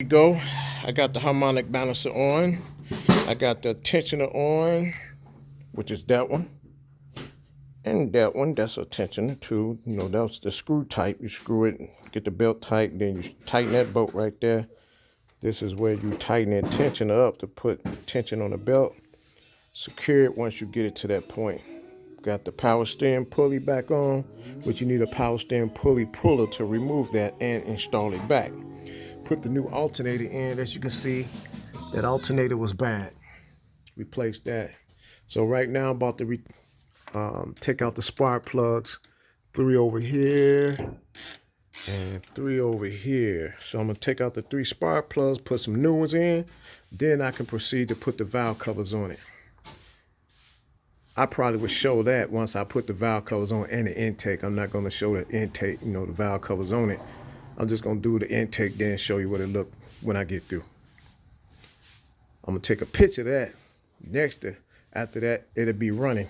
We go. I got the harmonic balancer on. I got the tensioner on, which is that one. And that one, that's a tensioner too. You know, that's the screw type. You screw it, get the belt tight, then you tighten that bolt right there. This is where you tighten that tensioner up to put tension on the belt. Secure it once you get it to that point. Got the power steering pulley back on, but you need a power steering pulley puller to remove that and install it back. Put the new alternator in. As you can see, that alternator was bad. Replace that. So right now I'm about to take out the spark plugs. 3 over here and 3 over here. So I'm gonna take out the 3 spark plugs, put some new ones in, then I can proceed to put the valve covers on it. I probably would show that once I put the valve covers on and the intake. I'm not gonna show the intake, the valve covers on it. I'm just gonna do the intake, then show you what it look when I get through. I'm gonna take a picture of that. After that, it'll be running.